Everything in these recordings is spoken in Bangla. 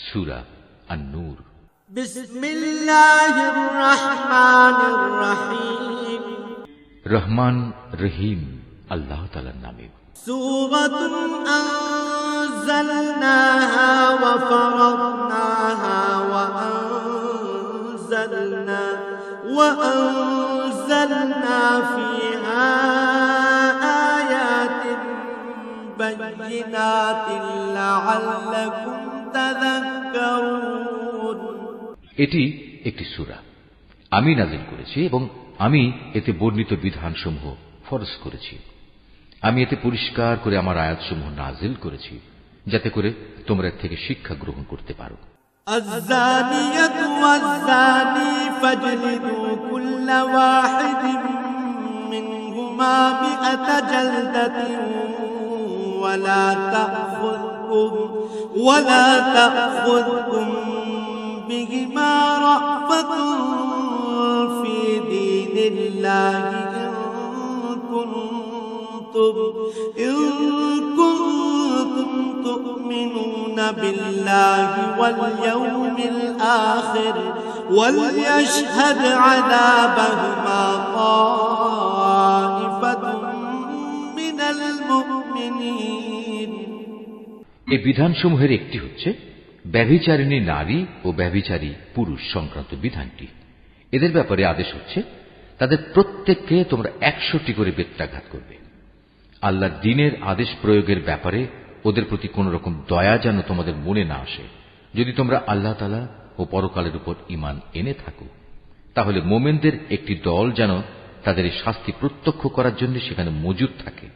সূরা আন-নূর। বিসমিল্লাহির রহমানির রহিম। রহমান রহিম আল্লাহ তাআলার নামে। সূরাতুন আনজালনাহা ওয়া ফারাদনাহা ওয়া আনজালনা ফিহা আয়াতিন বাইয়িনাতিন লাআল্লাকুম তাযাক্কারুন। এটি একটি সূরা, আমি নাযিল করেছি এবং আমি এতে বর্ণিত বিধানসমূহ ফরজ করেছি। আমি এতে পরিষ্কার করে আমার আয়াতসমূহ নাযিল করেছি, যাতে করে তোমরা এর থেকে শিক্ষা গ্রহণ করতে পারো। আয-যানিয়াতু ওয়াজ-যানি ফাজলিদু কুল্লা ওয়াহিদিন মিনহুমা মিআতা জালদাতিন ওয়ালা তা'খুযকুম বিহিমা রা'ফাতুন ফি দীনিল্লাহি إن كنتم تؤمنون بالله واليوم الآخر وليشهد عذابهما طائفة من المؤمنين। এই বিধানসমূহের একটি হচ্ছে ব্যভিচারিণী নারী ও ব্যভিচারী পুরুষ সংক্রান্ত বিধানটি। এদের ব্যাপারে আদেশ হচ্ছে তাদের প্রত্যেককে তোমরা 100টি করে বেত্রাঘাত করবে। আল্লাহর দ্বীনের আদেশ প্রয়োগের ব্যাপারে ওদের প্রতি কোন রকম দয়া যেন তোমাদের মনে না আসে। যদি তোমরা আল্লাহ তাআলা ও পরকালের উপর ঈমান এনে থাকো, তাহলে মুমিনদের একটি দল যেন তাদের এই শাস্তি প্রত্যক্ষ করার জন্য সেখানে মজুদ থাকে।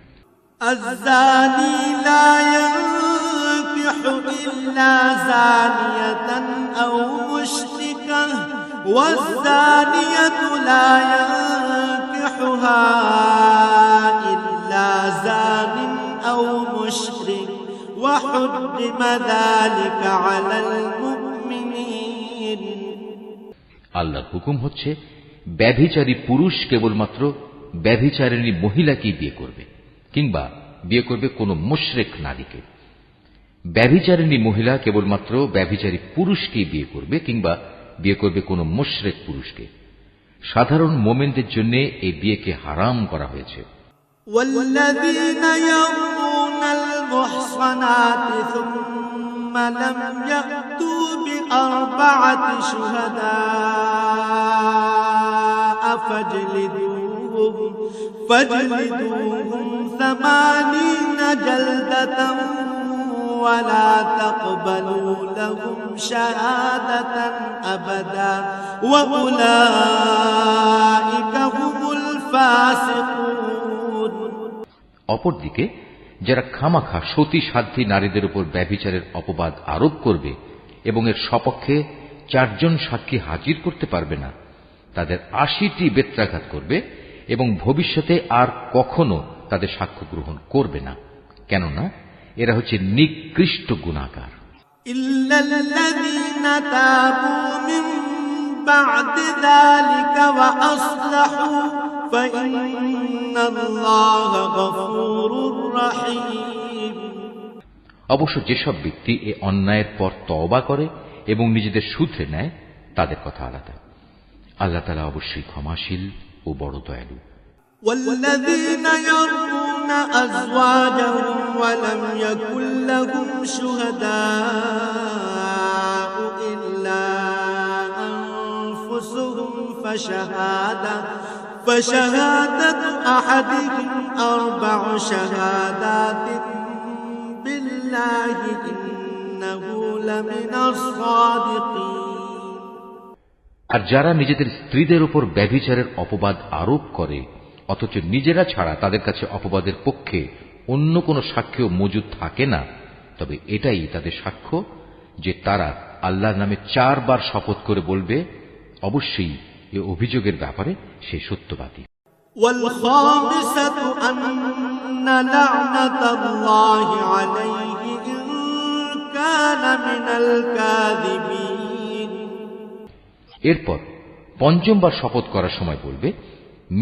আয-যানি লা ইয়ানকিহু ইল্লা যানিয়াতান আও মুশরিকাহ ওয়াজ-যানিয়াতু লা ইয়ানকিহুহা ইল্লা যানিন আও মুশরিক ওয়া হুররিমা যালিকা আলাল মুমিনিন। আল্লাহর হুকুম হচ্ছে ব্যভিচারী পুরুষ কেবলমাত্র ব্যভিচারিণী মহিলাকেই বিয়ে করবে, কিংবা বিয়ে করবে কোন মুশরিক নারীকে। ব্যভিচারিণী মহিলা কেবলমাত্র ব্যভিচারী পুরুষকেই বিয়ে করবে, কিংবা বিয়ে করবে কোন মুশরিক পুরুষকে। সাধারণ মুমিনদের জন্য এই বিয়েকে হারাম করা হয়েছে। والذين يرمون المحصنات ثم لم يأتوا بأربعة شهداء فاجلدوهم 80 جلدة ولا تقبلوا لهم شهادة أبدا وأولئك هم الفاسقون। অপরদিকে যারা খামাখা সতী সাধ্বী নারীদের উপর ব্যভিচারের অপবাদ আরোপ করবে এবং এর সপক্ষে 4 জন সাক্ষী হাজির করতে পারবে না, তাদের 80টি বেত্রাঘাত করবে এবং ভবিষ্যতে আর কখনো তাদের সাক্ষ্য গ্রহণ করবে না, কেননা এরা হচ্ছে নিকৃষ্ট গুনাহগার। ইল্লাল্লাযীনা তাবু মিন বা'দি যালিকা ওয়া আসলাহু ফাইন্নাল্লাহা গফুরুর রহিম। অবশ্য যেসব ব্যক্তি এ অন্যায়ের পর তওবা করে এবং নিজেদের শুধরে নেয়, তাদের কথা আলাদা। আল্লাহ তাআলা অবশ্যই ক্ষমাশীল ও বড় দয়ালু। والذين يرمون أزواجهم ولم يكن لهم شهداء إلا أنفسهم فشهادة أحدهم 4 شهادات بالله إنه لمن الصادقين। আর যারা নিজেদের স্ত্রীদের উপর ব্যভিচারের অপবাদ আরোপ করে অথচ নিজেরা ছাড়া তাদের কাছে অপবাদের পক্ষে অন্য কোনো সাক্ষ্য মজুদ থাকে না, তবে এটাই তাদের সাক্ষ্য যে তারা আল্লাহর নামে 4 বার শপথ করে বলবে, অবশ্যই এ অভিযোগের ব্যাপারে সে সত্যবাদী। والخامسة أن لعنة الله عليه إن كان من الكاذبين। এরপর 5ম বার শপথ করার সময় বলবে,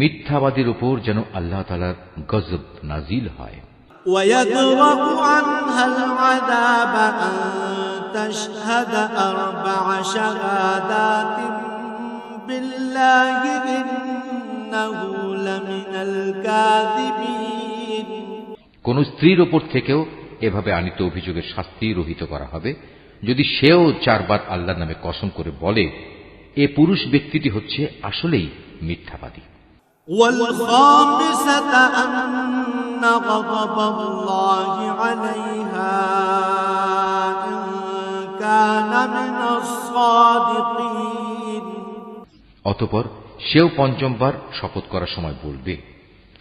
মিথ্যাবাদীর উপর যেন আল্লাহ তাআলার গজব নাজিল হয়। ويدرأ عنها العذاب أن تشهد أربع شهادات بالله إنه لمن الكاذبين কোন স্ত্রীর ওপর থেকেও এভাবে আনিত অভিযোগের শাস্তি রহিত করা হবে যদি সেও 4 বার আল্লাহর নামে কসম করে বলে এ পুরুষ ব্যক্তিটি হচ্ছে আসলেই মিথ্যাবাদী। والخامسة أن غضب الله عليها إن كان من الصادقين অতঃপর সেও 5ম বার শপথ করার সময় বলবে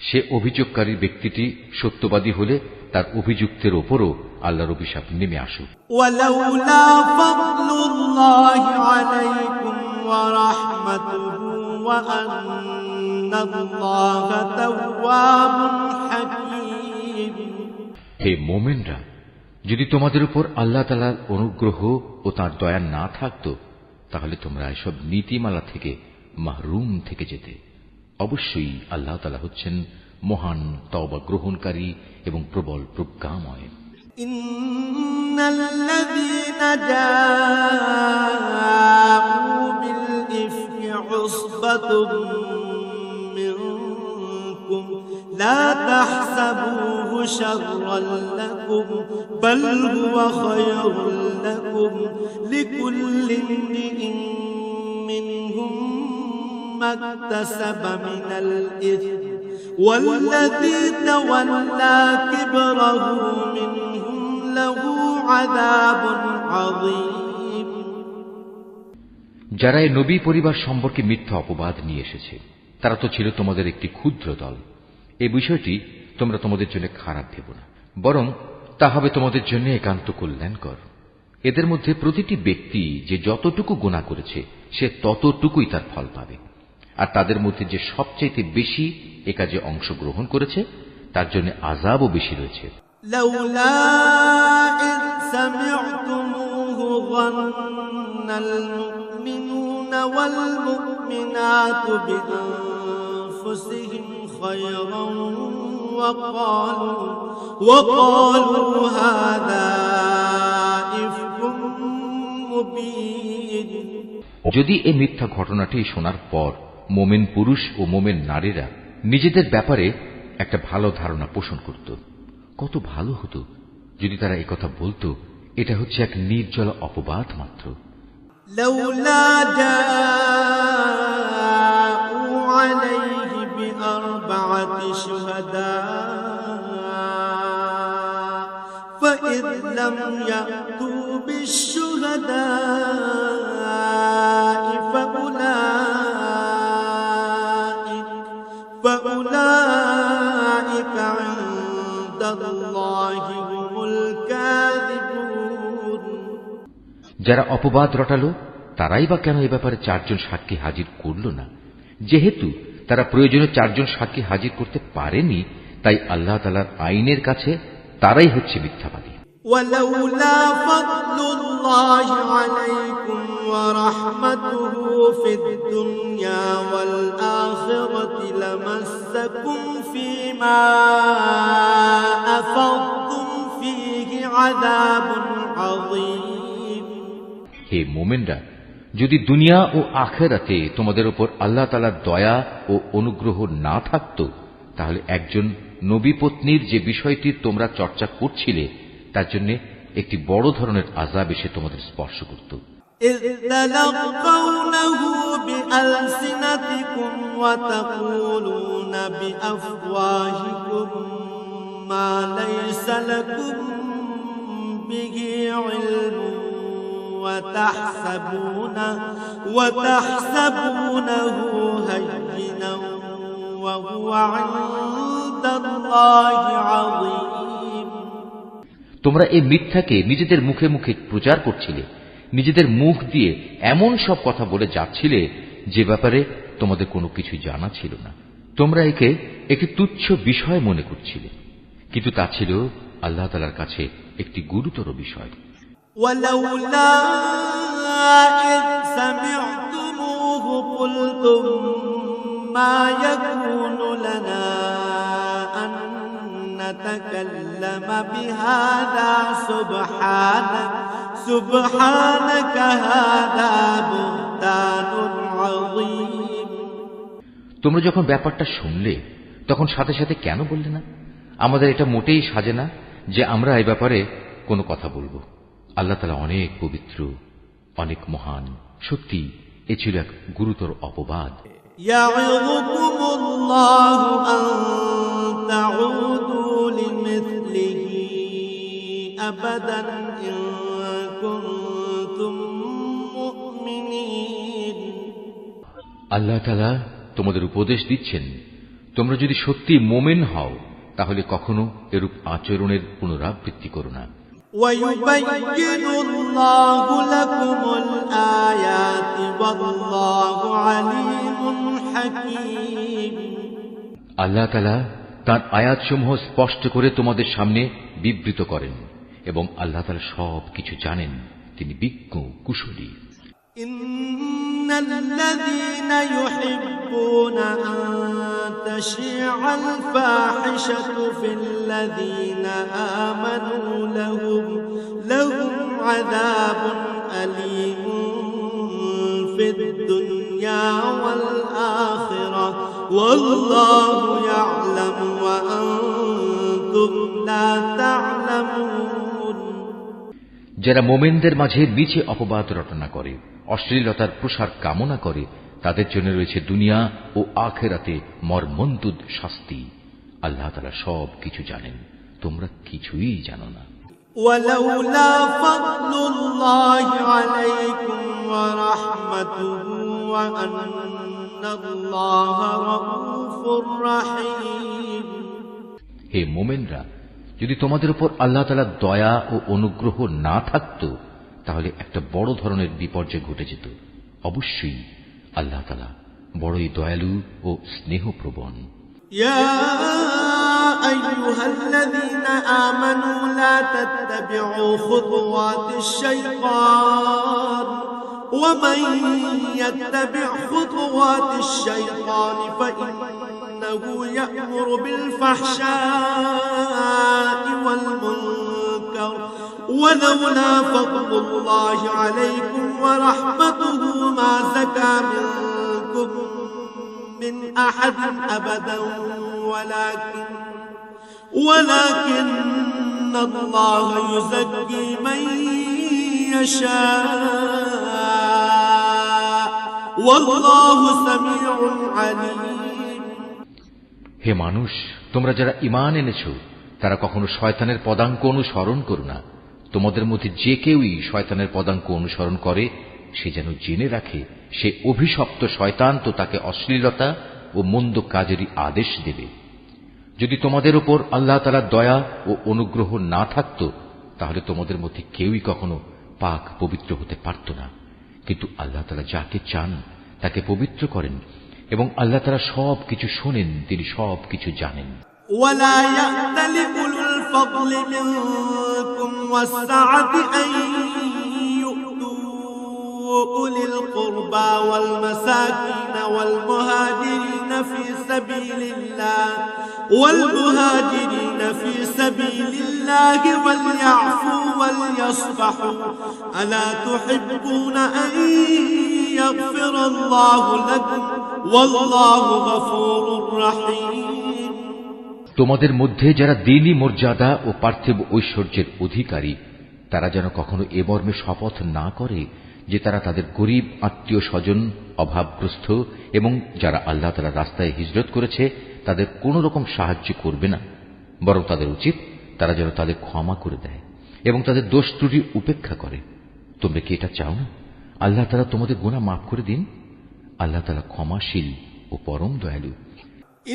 সে অভিযোগকারী ব্যক্তিটি সত্যবাদী হলে তার অভিযুক্তের ওপরও আল্লাহর অভিশাপ নেমে আসুক। ولولا فضل الله عليكم ورحمته وأن الله تواب حكيم হে মুমিনরা, যদি তোমাদের উপর আল্লাহ তাআলার অনুগ্রহ ও তাঁর দয়া না থাকতো তাহলে তোমরা এসব নীতিমালা থেকে মাহরুম থেকে যেতে। অবশ্যই আল্লাহ তাআলা হচ্ছেন মহান তওবা গ্রহণকারী এবং প্রবল প্রজ্ঞাময়। ইন্নাল্লাযীনা জাআউ বিল ইফকি উসবাতুম মিনকুম লা তাহসাবুহু শাররান লাকুম বাল হুয়া খায়রুন লাকুম লিকুল্লি ইমরিইন মিনহুম মাকতাসাবা মিনাল ইসম والذي تولى كبره منهم له عذاب عظيم যারা এই নবী পরিবার সম্পর্কে মিথ্যা অপবাদ নিয়ে এসেছে তারা তো ছিল তোমাদের একটি ক্ষুদ্র দল। এই বিষয়টি তোমরা তোমাদের জন্য খারাপ ভেবো না, বরং তা হবে তোমাদের জন্য একান্ত কল্যাণকর। এদের মধ্যে প্রতিটি ব্যক্তি যে যতটুকু গুনাহ করেছে সে ততটুকুই তার ফল পাবে, আর তাদের মধ্যে যে সবচেয়ে বেশি এ কাজে অংশগ্রহণ করেছে তার জন্য আযাবও বেশি রয়েছে। লাউলা ইয সামি'তুমুহু যান্নাল মুমিনুনা ওয়াল মুমিনাতু বিআনফুসিহিম খায়রান ওয়া ক্বালু হাযা ইফকুম মুবিন। যদি এই মিথ্যা ঘটনাটি শোনার পর মোমেন পুরুষ ও মোমেন নারীরা নিজেদের ব্যাপারে একটা ভালো ধারণা পোষণ করত, কত ভালো হতো যদি তারা একথা বলতো এটা হচ্ছে এক নির্জল অপবাদ মাত্র। লাউলা জাউ আলাইহি বিআরবা'তি শুহাদা ফাইয লাম ইয়াতু বিশ-শুহাদা فأولئك عند الله هم الكاذبون যারা অপবাদ রটালো তারাই বা কেন এ ব্যাপারে 4 জন সাক্ষী হাজির করল না? যেহেতু তারা প্রয়োজনে 4 জন সাক্ষী হাজির করতে পারেনি, তাই আল্লাহ তাআলার আইনের কাছে তারাই হচ্ছে মিথ্যাবাদী। ولولا فضل الله عليكم ورحمته في الدنيا والآخرة لمسكم فيما أفضتم فيه عذاب عظيم হে মুমিনরা, যদি দুনিয়া ও আখিরাতে তোমাদের উপর আল্লাহ তাআলার দয়া ও অনুগ্রহ না থাকতো তাহলে একজন নবী পত্নীর যে বিষয়টি তোমরা চর্চা করছিলে তার জন্য একটি বড় ধরনের আযাব এসে তোমাদের স্পর্শ করত। إذ تلقونه بألسنتكم وتقولون بأفواهكم ما ليس لكم به علم وتحسبونه هينا وهو عند الله عظيم তোমরা এই মিথ্যাকে নিজেদের মুখে মুখে প্রচার করছিলে, নিজেদের মুখ দিয়ে এমন সব কথা বলে যাচ্ছিলে যে ব্যাপারে তোমাদের কোনো কিছু জানা ছিল না। তোমরা একে একটি তুচ্ছ বিষয় মনে করছিলে, কিন্তু তা ছিল আল্লাহ তাআলার কাছে একটি গুরুতর বিষয়। ওয়ালাউলা ইয সামি'তুমুহু কুলতুম মা ইয়াকুনু লানা আন নাতাকাল্লামা বিহাযা سبحانك هذا بهتان عظيم তোমরা যখন ব্যাপারটা শুনলে তখন সাথে সাথে কেন বললে না, আমাদের এটা মোটেই সাজে না যে আমরা এই ব্যাপারে কোনো কথা বলবো। আল্লাহ তাআলা অনেক পবিত্র, অনেক মহান। সত্যি এ ছিল এক গুরুতর অপবাদ। يعظكم الله أن تعودوا لمثله أبدا إن كنتم مؤمنين আল্লাহ তাআলা তোমাদের উপদেশ দিচ্ছেন, তোমরা যদি সত্যি মুমিন হও তাহলে কখনো এরূপ আচরণের পুনরাবৃত্তি করো না। ويبين الله لكم الآيات والله عليم حكيم আল্লাহ তাআলা তার আয়াতসমূহ স্পষ্ট করে তোমাদের সামনে বিবৃত করেন এবং আল্লাহ তাআলা সব কিছু জানেন, তিনি বিজ্ঞ কুশলী। إن الذين يحبون أن تشيع الفاحشة في الذين آمنوا لهم عذاب أليم في الدنيا والآخرة والله يعلم وأنتم لا تعلمون যারা মোমেনদের মাঝে মিছে অপবাদ রটনা করে, অশ্লীলতার প্রসার কামনা করে, তাদের জন্য রয়েছে দুনিয়া ও আখিরাতে মর্মন্তুদ শাস্তি। আল্লাহ তাআলা সব কিছু জানেন, তোমরা কিছুই জানো না। ولولا فضل الله عليكم ورحمته وأن الله رؤوف رحيم হে মোমেনরা, যদি তোমাদের উপর আল্লাহ তাআলার দয়া ও অনুগ্রহ না থাকত তাহলে একটা বড় ধরনের বিপর্যয় ঘটে যেত। অবশ্যই আল্লাহ তাআলা বড়ই দয়ালু ও স্নেহপ্রবণ। يا أيها الذين آمنوا لا تتبعوا خطوات الشيطان ومن يتبع خطوات الشيطان فإنه يأمر بالفحشاء والمنكر ولولا فضل الله عليكم ورحمته ما زكى منكم من أحد أبدا ولكن الله يزكي من يشاء والله سميع عليم হে মানুষ, তোমরা যারা ঈমান এনেছো তারা কখনো শয়তানের পদাঙ্ক অনুসরণ করো না। তোমাদের মধ্যে যে কেউই শয়তানের পদাঙ্ক অনুসরণ করে সে যেন জেনে রাখে সে অভিশপ্ত শয়তান তো তাকে অশ্লীলতা ও মন্দ কাজেরই আদেশ দেবে। যদি তোমাদের উপর আল্লাহ তাআলার দয়া ও অনুগ্রহ না থাকত তাহলে তোমাদের মধ্যে কেউই কখনো পাক পবিত্র হতে পারত না। কিন্তু আল্লাহ তাআলা যাকে চান তাকে পবিত্র করেন এবং আল্লাহ তাআলা সব কিছু শোনেন, তিনি সব কিছু জানেন। ولا يأتل أولو الفضل منكم والسعة أن يؤتوا أولي القربى والمساكين والمهاجرين في سبيل الله وليعفوا وليصفحوا ألا تحبون أن يغفر الله لكم والله غفور رحيم তোমাদের মধ্যে যারা দ্বীনি মর্যাদা ও পার্থিব ঐশ্বর্যের অধিকারী তারা যেন কখনো এ মর্মে শপথ না করে যে তারা তাদের গরিব আত্মীয় স্বজন, অভাবগ্রস্ত এবং যারা আল্লাহ তাআলার রাস্তায় হিজরত করেছে তাদের কোন রকম সাহায্য করবে না, বরং তাদের উচিত তারা যেন তাদের ক্ষমা করে দেয় এবং তাদের দোষ ত্রুটি উপেক্ষা করে। তোমরা কি এটা চাও না আল্লাহ তাআলা তোমাদের গুনাহ মাফ করে দিন? আল্লাহ তাআলা ক্ষমাশীল ও পরম দয়ালু।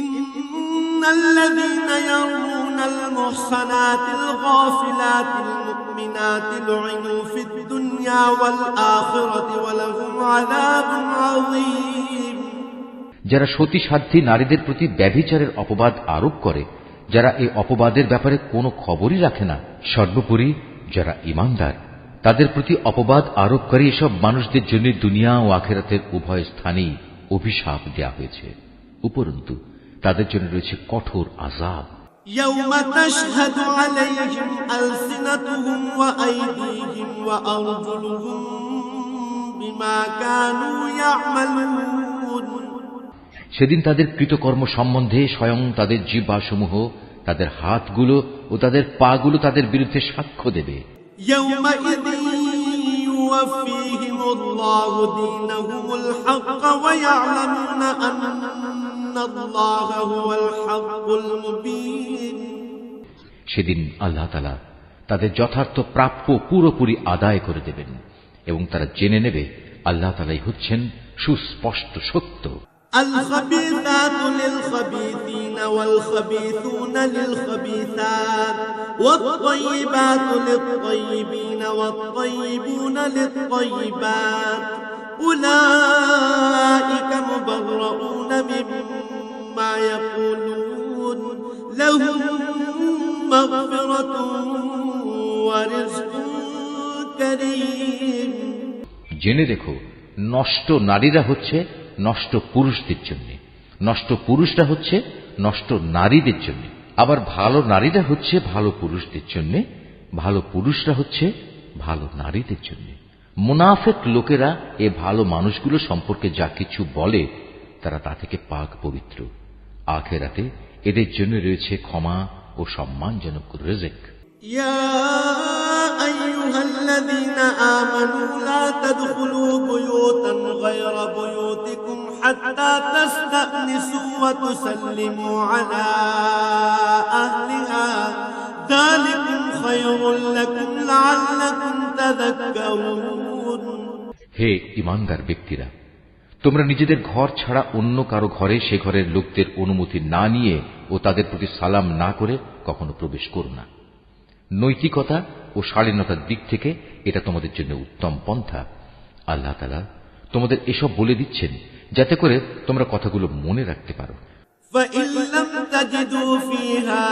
إن الذين يرمون المحصنات الغافلات المؤمنات لعنوا في الدنيا والآخرة ولهم عذاب عظيم যারা সতী সাধ্বী নারীদের প্রতি ব্যভিচারের অপবাদ আরোপ করে, যারা এই অপবাদের ব্যাপারে কোনো খবরই রাখে না, সর্বোপরি যারা ঈমানদার তাদের প্রতি অপবাদ আরোপকারী এসব মানুষদের জন্য দুনিয়া ও আখিরাতের উভয় স্থানেই অভিশাপ দেয়া হয়েছে। উপরন্তু তাদের জন্য রয়েছে কঠোর আযাব। يوم تشهد عليهم ألسنتهم وأيديهم وأرجلهم بما كانوا يعملون সেদিন তাদের কৃতকর্ম সম্বন্ধে স্বয়ং তাদের জিহ্বাসমূহ, তাদের হাতগুলো ও তাদের পাগুলো তাদের বিরুদ্ধে সাক্ষ্য দেবে। يومئذ يوفيهم الله دينهم الحق ويعلمون أن الله هو الحق المبين সেদিন আল্লাহ তাআলা তাদের যথার্থ প্রাপ্য পুরোপুরি আদায় করে দেবেন এবং তারা জেনে নেবে আল্লাহ তাআলাই হচ্ছেন সুস্পষ্ট সত্য। الخبيثات للخبيثين والخبيثون للخبيثات والطيبات للطيبين والطيبون للطيبات أولئك مبرؤون مما يقولون لهم مغفرة ورزق كريم জেনে দেখো, নষ্ট নারীরা হচ্ছে নষ্ট পুরুষদের জন্য, নষ্ট পুরুষরা হচ্ছে নষ্ট নারীদের জন্য, আবার ভালো নারীরা হচ্ছে ভালো পুরুষদের জন্য, ভালো পুরুষরা হচ্ছে ভালো নারীদের জন্য। মুনাফিক লোকেরা এ ভালো মানুষগুলো সম্পর্কে যা কিছু বলে তারা তা থেকে পাক পবিত্র। আখিরাতে এদের জন্য রয়েছে ক্ষমা ও সম্মানজনক রিজিক। يا أيها الذين آمنوا لا تدخلوا بيوتا غير بيوتكم حتى تستأنسوا وتسلموا على أهلها ذلكم خير لكم لعلكم تذكرون হে ঈমানদার ব্যক্তিরা, তোমরা নিজেদের ঘর ছাড়া অন্য কারো ঘরে সে ঘরের লোকদের অনুমতি না নিয়ে ও তাদের প্রতি সালাম না করে কখনো প্রবেশ করো না। নৈতিকতা ও শালীনতার দিক থেকে এটা তোমাদের জন্য উত্তম পন্থা। আল্লাহ তাআলা তোমাদের এসব বলে দিচ্ছেন যাতে করে তোমরা কথাগুলো মনে রাখতে পারো। فإن لم تجدوا فيها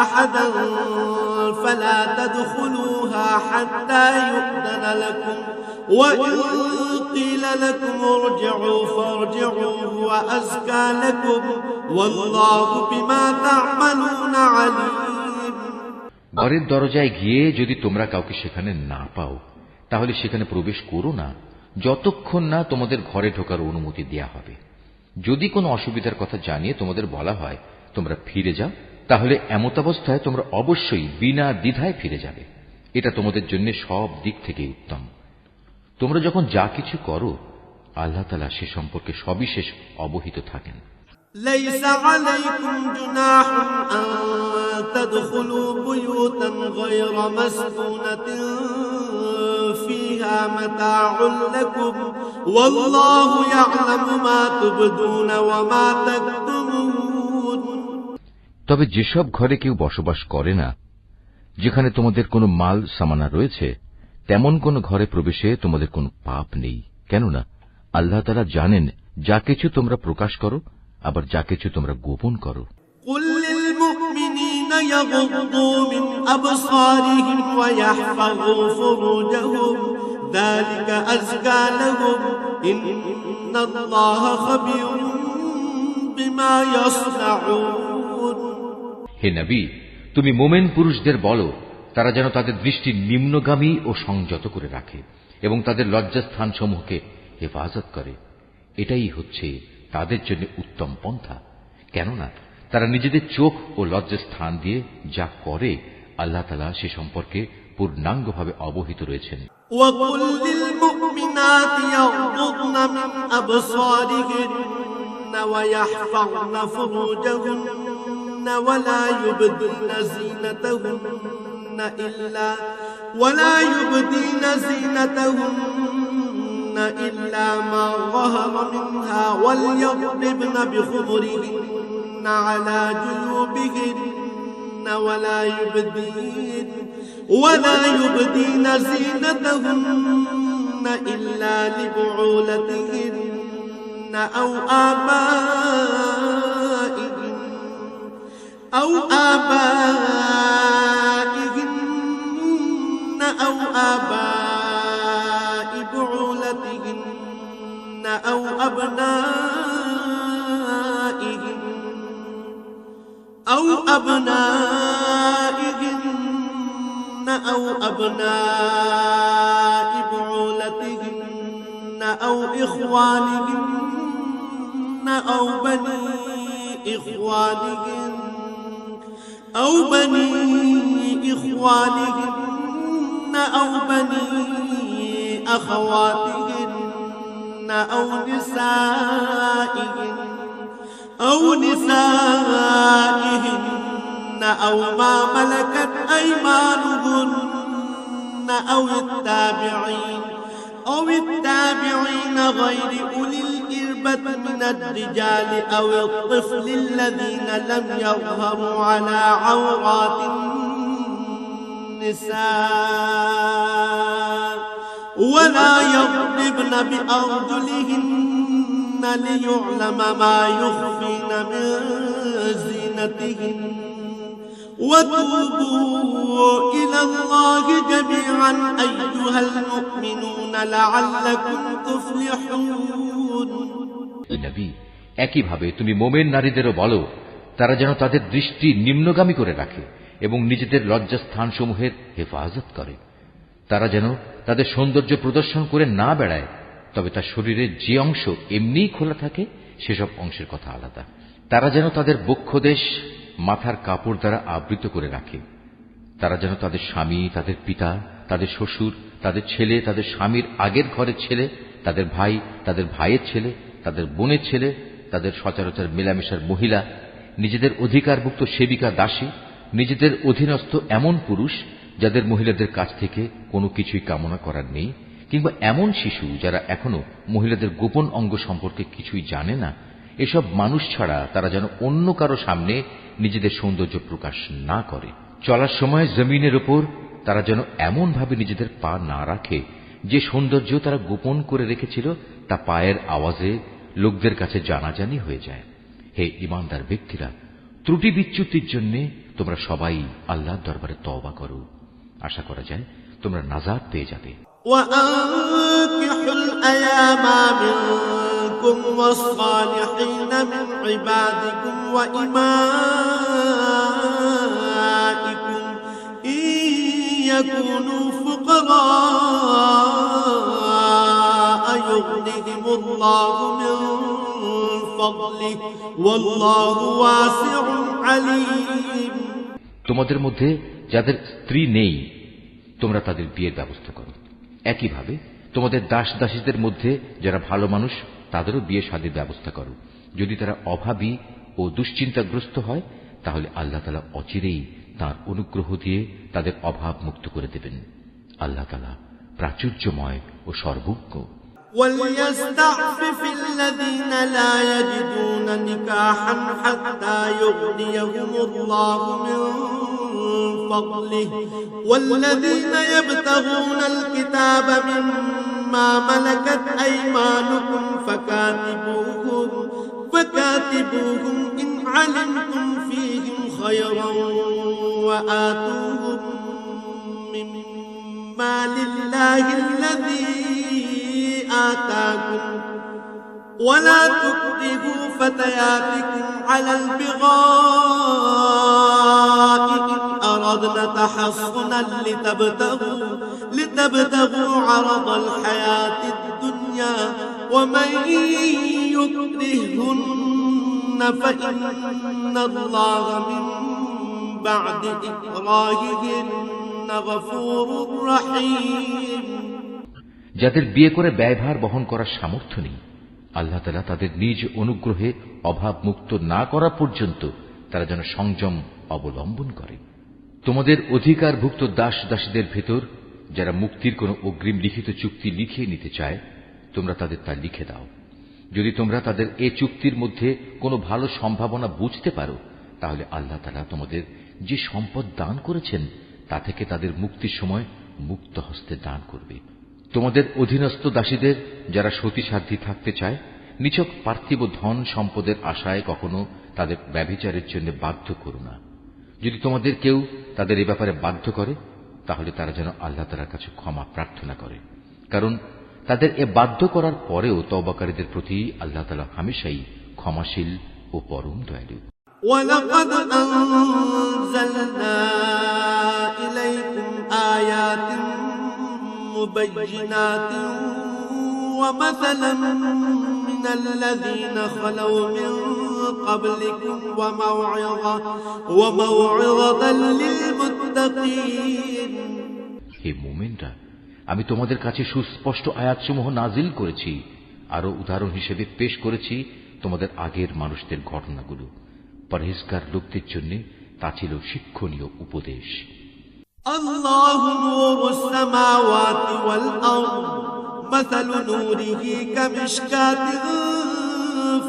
أحدا فلا تدخلوها حتى يؤذن لكم وإن قيل لكم ارجعوا فارجعوا هو أزكى لكم والله بما تعملون عليم ঘরের দরজায় গিয়ে যদি তোমরা কাউকে সেখানে না পাও তাহলে সেখানে প্রবেশ করো না যতক্ষণ না তোমাদের ঘরে ঢোকার অনুমতি দেয়া হবে। যদি কোনো অসুবিধার কথা জানিয়ে তোমাদের বলা হয় তোমরা ফিরে যাও, তাহলে এমতাবস্থায় তোমরা অবশ্যই বিনা দ্বিধায় ফিরে যাবে। এটা তোমাদের জন্য সব দিক থেকে উত্তম। তোমরা যখন যা কিছু করো আল্লাহ তাআলা সে সম্পর্কে সবিশেষ অবহিত থাকেন। ليس عليكم جناح أن تدخلوا بيوتا غير مسكونة فيها متاع لكم والله يعلم ما تبدون وما تكتمون তবে যেসব ঘরে কেউ বসবাস করে না, যেখানে তোমাদের কোনো মাল সামানা রয়েছে, তেমন কোন ঘরে প্রবেশে তোমাদের কোনো পাপ নেই, কেননা আল্লাহ তাআলা জানেন যা কিছু তোমরা প্রকাশ করো আবার যা কিছু তোমরা গোপন করো। قل للمؤمنين يغضوا من أبصارهم ويحفظوا فروجهم ذلك أزكى لهم إن الله خبير بما يصنعون হে নবী, তুমি মোমেন পুরুষদের বলো তারা যেন তাদের দৃষ্টি নিম্নগামী ও সংযত করে রাখে এবং তাদের লজ্জাস্থান সমূহকে হেফাজত করে। এটাই হচ্ছে তাদের জন্য উত্তম পন্থা, কেননা তারা নিজেদের চোখ ও লজ্জাস্থান দিয়ে যা করে আল্লাহ তাআলা সে সম্পর্কে পূর্ণাঙ্গভাবে অবহিত রয়েছেন। وَقُلْ لِلْمُؤْمِنَاتِ يَغْضُضْنَ مِنْ أَبْصَارِهِنَّ وَيَحْفَظْنَ فُرُوجَهُنَّ وَلَا يُبْدِينَ زِينَتَهُنَّ إِلَّا مَا ظَهَرَ مِنْهَا وَلْيَضْرِبْنَ بِخُمُرِهِنَّ عَلَى جُيُوبِهِنَّ ولا يبدين زينتهن إلا لبعولتهن أو آبائهن أو آباء بعولتهن أو أبنائهن أو أبنائهن أو أبناء بعولتهن أو إخوانهن أو بني إخوانهن أو بني أخواتهن أو نسائهن أو ما ملكت أيمانهن أو التابعين غير أولي الإربة من الرجال أو الطفل الذين لم يظهروا على عورات النساء ولا يضربن بأرجلهن ليعلم ما يخفين من زينتهن وتوبوا إلى الله جميعا أيها المؤمنون لعلكم تفلحون নবী, একইভাবে তুমি মোমেন নারীদেরও বলো তারা যেন তাদের দৃষ্টি নিম্নগামী করে রাখে এবং নিজেদের লজ্জাস্থানসমূহের হেফাজত করে। তারা যেন তাদের সৌন্দর্য প্রদর্শন করে না বেড়ায়, তবে তার শরীরের যে অংশ এমনিই খোলা থাকে সেসব অংশের কথা আলাদা। তারা যেন তাদের বক্ষদেশ মাথার কাপড় দ্বারা আবৃত করে রাখে। তারা যেন তাদের স্বামী, তাদের পিতা, তাদের শ্বশুর, তাদের ছেলে, তাদের স্বামীর আগের ঘরের ছেলে, তাদের ভাই, তাদের ভাইয়ের ছেলে, তাদের বোনের ছেলে, তাদের সচরাচর মেলামেশার মহিলা, নিজেদের অধিকারভুক্ত সেবিকা দাসী, নিজেদের অধীনস্থ এমন পুরুষ যাদের মহিলাদের কাছ থেকে কোনো কিছুই কামনা করার নেই, কিংবা এমন শিশু যারা এখনো মহিলাদের গোপন অঙ্গ সম্পর্কে কিছুই জানে না, এসব মানুষ ছাড়া তারা যেন অন্য কারো সামনে নিজেদের সৌন্দর্য প্রকাশ না করে। চলার সময় জমিনের উপর তারা যেন এমন ভাবে নিজেদের পা না রাখে যে সৌন্দর্য তারা গোপন করে রেখেছিল তা পায়ের আওয়াজে লোকদের কাছে জানাজানি হয়ে যায়। হে ঈমানদার ব্যক্তিরা, ত্রুটি বিচ্যুতির জন্য তোমরা সবাই আল্লাহর দরবারে তওবা করো। আশা করা যায় তোমরা নাজাত পেয়ে যাবে। وأنكحوا الأيام منكم والصالحين من عبادكم وإمائكم إن يكونوا فقراء يغنهم الله من فضله والله واسع عليم। তোমাদের মধ্যে যাদের স্ত্রী নেই তোমরা তাদের বিয়ের ব্যবস্থা করো। একইভাবে তোমাদের দাস দাসীদের মধ্যে যারা ভালো মানুষ তাদেরও বিয়ে শাদীর ব্যবস্থা করো। যদি তারা অভাবী ও দুশ্চিন্তাগ্রস্ত হয় তাহলে আল্লাহ তাআলা অচিরেই তাঁর অনুগ্রহ দিয়ে তাদের অভাব মুক্ত করে দেবেন। আল্লাহ তাআলা প্রাচুর্যময় ও সর্বজ্ঞ। وليستعفف الذين لا يجدون نكاحا حتى يغنيهم الله من فضله والذين يبتغون الكتاب مما ملكت أيمانكم فكاتبوهم إن علمتم فيهم خيرا وآتوهم مما لله الذي آتاكم ولا تكرهوا فتياتكم على البغاء إن أردنا تحصنا لتبتغوا عرض الحياة الدنيا ومن يكرهن فإن الله من بعد إكراههن غفور رحيم। যাদের বিয়ে করে ব্যয়ভার বহন করার সামর্থ্য নেই, আল্লাহ তাআলা তাদের নিজ অনুগ্রহে অভাব মুক্ত না করা পর্যন্ত তারা যেন সংযম অবলম্বন করে। তোমাদের অধিকারভুক্ত দাস দাসীদের ভেতর যারা মুক্তির কোনো অগ্রিম লিখিত চুক্তি লিখিয়ে নিতে চায় তোমরা তাদের তা লিখে দাও। যদি তোমরা তাদের এ চুক্তির মধ্যে কোনো ভালো সম্ভাবনা বুঝতে পারো তাহলে আল্লাহ তাআলা তোমাদের যে সম্পদ দান করেছেন তা থেকে তাদের মুক্তির সময় মুক্ত হস্তে দান করবে। তোমাদের অধীনস্থ দাসীদের যারা সতীসাধ্যী থাকতে চায় নিছক পার্থিব ধন সম্পদের আশায় কখনো তাদের ব্যভিচারের জন্য বাধ্য করো না। যদি তোমাদের কেউ তাদের এ ব্যাপারে বাধ্য করে তাহলে তারা যেন আল্লাহ তাআলার কাছে ক্ষমা প্রার্থনা করে, কারণ তাদের এ বাধ্য করার পরেও তওবাকারীদের প্রতি আল্লাহ তাআলা হামেশাই ক্ষমাশীল ও পরম দয়ালু। ولقد أنزلنا إليكم آيات مبينات ومثلا من الذين خلوا من قبلكم وموعظة للمتقين. হে মুমিনরা, আমি তোমাদের কাছে সুস্পষ্ট আয়াতসমূহ নাজিল করেছি, আরো উদাহরণ হিসেবে পেশ করেছি তোমাদের আগের মানুষদের ঘটনাগুলো। পরহেজগার লোকদের জন্য তা ছিল শিক্ষণীয় উপদেশ। الله نور السماوات والأرض مثل نوره كمشكاة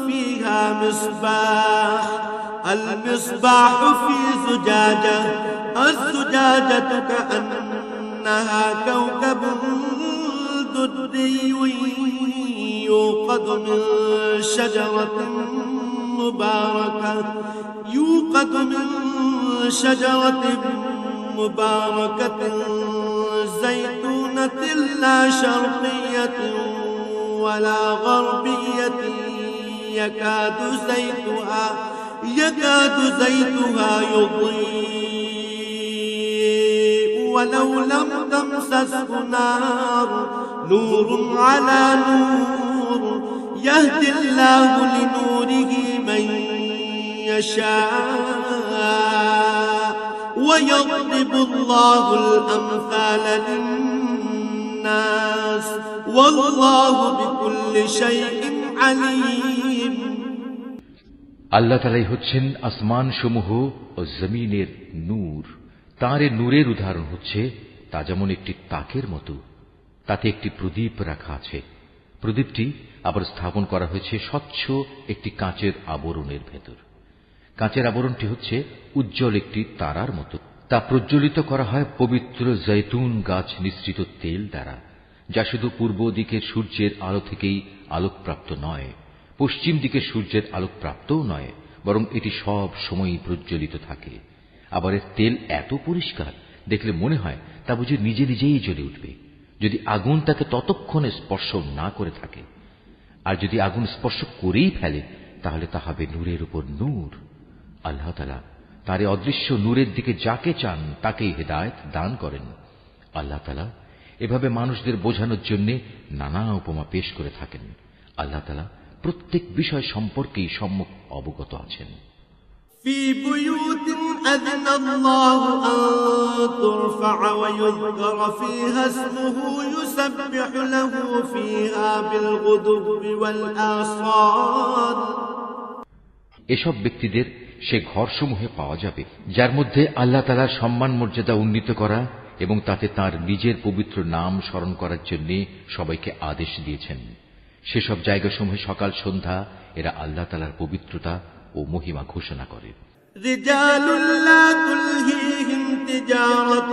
فيها مصباح المصباح في زجاجة الزجاجة كأنها كوكب دري يوقد من شجرة مباركة زيتونة لا شرقية ولا غربية يكاد زيتها يضيء ولو لم تمسسه نور على نور يهدي الله لنوره من يشاء ويضرب الله الأمثال للناس والله بكل شيء عليم. আল্লাহ তাআলাই হচ্ছেন আসমান সমূহ ও জমিনের নূর। তাঁর এই নূরের উদাহরণ হচ্ছে তা যেমন একটি তাকের মতো, তাতে একটি প্রদীপ রাখা আছে। প্রদীপটি আবার স্থাপন করা হয়েছে স্বচ্ছ একটি কাঁচের আবরণের ভেতর। কাঁচের আবরণটি হচ্ছে উজ্জ্বল একটি তারার মতো। তা প্রজ্বলিত করা হয় পবিত্র জৈতুন গাছ নিঃসৃত তেল দ্বারা, যা শুধু পূর্ব দিকের সূর্যের আলো থেকেই আলোকপ্রাপ্ত নয়, পশ্চিম দিকের সূর্যের আলোকপ্রাপ্তও নয়, বরং এটি সব সময়ই প্রজ্বলিত থাকে। আবার এর তেল এত পরিষ্কার, দেখলে মনে হয় তা বুঝি নিজে নিজেই জ্বলে উঠবে, যদি আগুন তাকে ততক্ষণে স্পর্শ না করে থাকে। আর যদি আগুন স্পর্শ করেই ফেলে, তাহলে তা হবে নূরের উপর নূর। আল্লাহ তাআলা তার এই অদৃশ্য নূরের দিকে যাকে চান তাকেই হেদায়েত দান করেন। আল্লাহ তাআলা এভাবে মানুষদের বোঝানোর জন্য নানা উপমা পেশ করে থাকেন। আল্লাহ তাআলা প্রত্যেক বিষয় সম্পর্কেই সম্যক অবগত আছেন। في بيوت أذن الله أن ترفع ويذكر فيها اسمه يسبح له فيها بالغدو والآصال. এসব ব্যক্তিদের সে ঘরসমূহে পাওয়া যাবে যার মধ্যে আল্লাহ তাআলার সম্মান মর্যাদা উন্নীত করা এবং তাতে তার নিজের পবিত্র নাম স্মরণ করার জন্য সবাইকে আদেশ দিয়েছেন। সেসব জায়গাসমূহে সকাল সন্ধ্যা এরা আল্লাহ তাআলার পবিত্রতা ও মহিমা ঘোষণা করে। رجال لا تلهيهم تجارة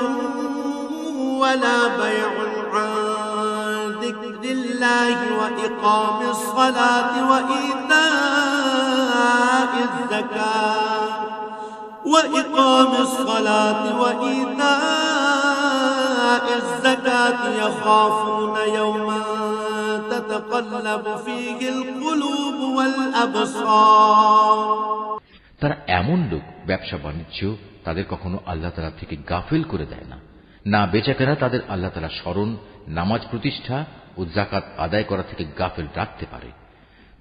ولا بيع عن ذكر الله وإقام الصلاة وإيتاء الزكاة يخافون يوما تتقلب فيه القلوب والأبصار. তারা এমন লোক, ব্যবসা বাণিজ্য তাদের কখনো আল্লাহ তাআলা থেকে গাফিল করে দেয় না, না বেচাকেনা তাদের আল্লাহ তাআলা স্মরণ, নামাজ প্রতিষ্ঠা ও যাকাত আদায় করা থেকে গাফিল রাখতে পারে।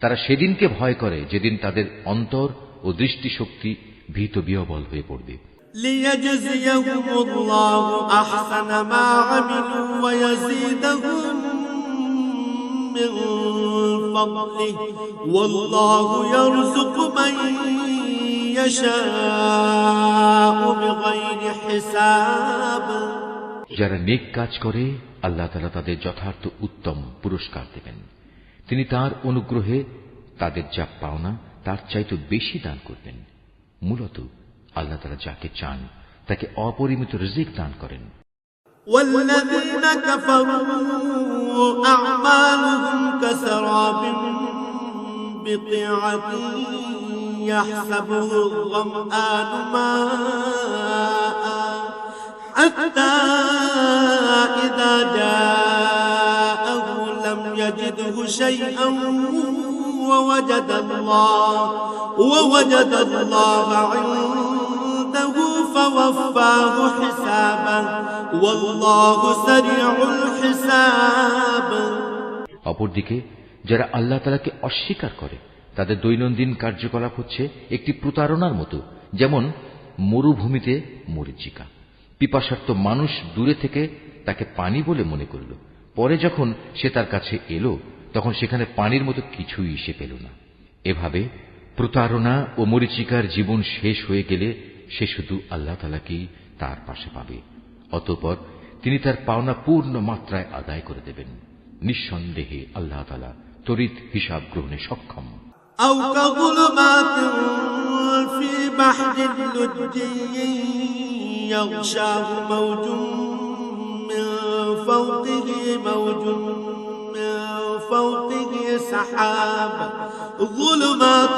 তারা সেদিনকে ভয় করে যেদিন তাদের অন্তর ও দৃষ্টিশক্তি ভীত বিহ্বল হয়ে পড়বে। ليجزيهم الله أحسن ما عملوا ويزيدهم من فضله والله يرزق من يشاء بغير حساب. যারা নেক কাজ করে আল্লাহ তাআলা তাদের যথার্থ উত্তম পুরস্কার দেবেন। তিনি তার অনুগ্রহে তাদের যা পাওনা তার চাইতে বেশি দান করবেন। মূলত আল্লাহ তাআলা যাকে চান তাকে অপরিমিত রিজিক দান করেন। والذين كفروا أعمالهم كسراب بقيعة يحسبه الظمآن ماء حتى إذا جاءه لم يجده شيئا ووجد الله عنده فوفاه حسابه والله سريع الحساب। অপরদিকে যারা আল্লাহ তাআলাকে অস্বীকার করে তাদের দৈনন্দিন কার্যকলাপ হচ্ছে একটি প্রতারণার মতো, যেমন মরুভূমিতে মরীচিকা। পিপাসার্ত মানুষ দূরে থেকে তাকে পানি বলে মনে করল, পরে যখন সে তার কাছে এলো তখন সেখানে পানির মতো কিছুই সে পেল না। এভাবে প্রতারণা ও মরীচিকার জীবন শেষ হয়ে গেলে সে শুধু আল্লাহ তাআলাকেই তার পাশে পাবে, অতঃপর তিনি তার পাওনা পূর্ণ মাত্রায় আদায় করে দেবেন। নিঃসন্দেহে আল্লাহ তাআলা তড়িৎ হিসাব গ্রহণে সক্ষম। أو كظلمات في بحر لجي يغشاه موج من فوقه سحاب ظلمات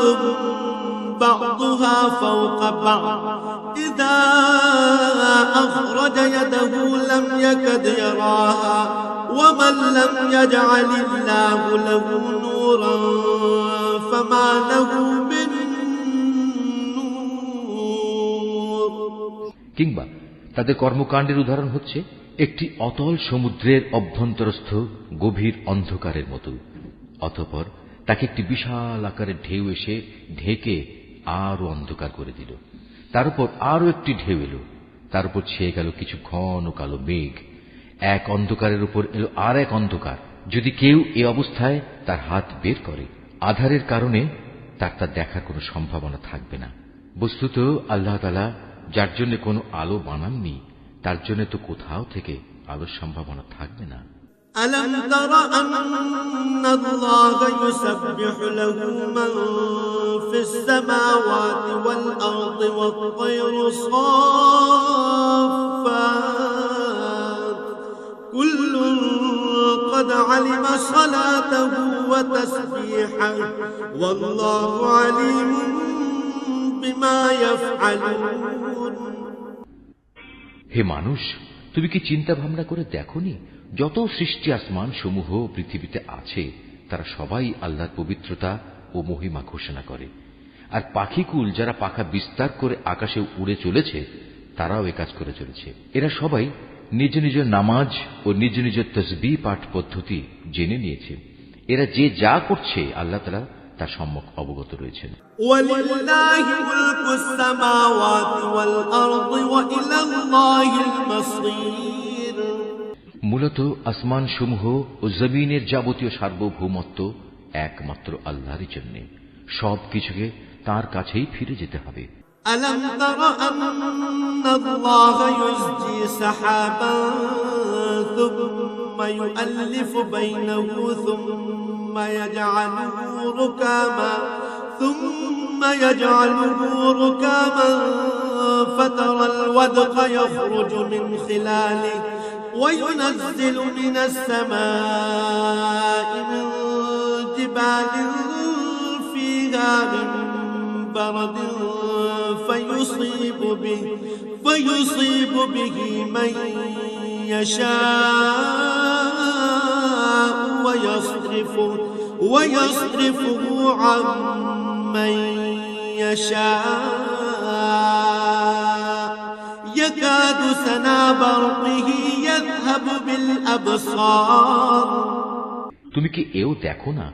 بعضها فوق بعض إذا أخرج يده لم يكد يراها ومن لم يجعل الله له نورا فما له من نور। কিংবা তাদের কর্মকাণ্ডের উদাহরণ হচ্ছে একটি অতল সমুদ্রের অভ্যন্তরস্থ গভীর অন্ধকারের মতো, অতঃপর তাকে একটি বিশাল আকারের ঢেউ এসে ঢেকে আরো অন্ধকার করে দিল। তার উপর আরো একটি ঢেউ এলো, তার উপর ছেয়ে গেল কিছু ঘন কালো মেঘ। এক অন্ধকারের উপর এলো আর এক অন্ধকার। যদি কেউ এ অবস্থায় তার হাত বের করে, আধারের কারণে তার তা দেখার কোনো সম্ভাবনা থাকবে না। বস্তুত আল্লাহ তাআলা যার জন্য কোনো আলো বানাননি তার জন্য তো কোথাও থেকে আলোর সম্ভাবনা থাকবে না। ألم تر أن الله يسبح له من في السماوات والأرض والطير صافات كل قد علم صلاته وتسبيحه والله عليم بما يفعلون। হে মানুষ, তুমি কি চিন্তা ভাবনা করে দেখোনি যত সৃষ্টি আসমান সমূহ পৃথিবীতে আছে তারা সবাই আল্লাহর পবিত্রতা ও মহিমা ঘোষণা করে, আর পাখিকুল যারা পাখা বিস্তার করে আকাশে উড়ে চলেছে তারাও এ কাজ করে চলেছে। এরা সবাই নিজ নিজ নামাজ ও নিজ নিজ তসবিহ পাঠ পদ্ধতি জেনে নিয়েছে। এরা যে যা করছে আল্লাহ তাআলা তার সম্যক অবগত রয়েছেন। ওয়ালিল্লাহি মুলকুস সামাওয়াতি ওয়াল আরদি ওয়া ইলাল্লাহিল মাসীর। মূলত আসমান সমূহ ও জমিনের যাবতীয় সার্বভৌমত্ব একমাত্র আল্লাহরই জন্য, সবকিছুকে তার কাছেই ফিরে যেতে হবে। ألم تر أن الله يزجي سحابا ثم يؤلف بينه ثم يجعله ركاما فترى الودق يخرج من خلاله وينزل من السماء من جبال فيها من برد فيصيب به من يشاء ويصرفه عن من يشاء يكاد سنا برقه يذهب بالأبصار। তুমি কি এও দেখো না,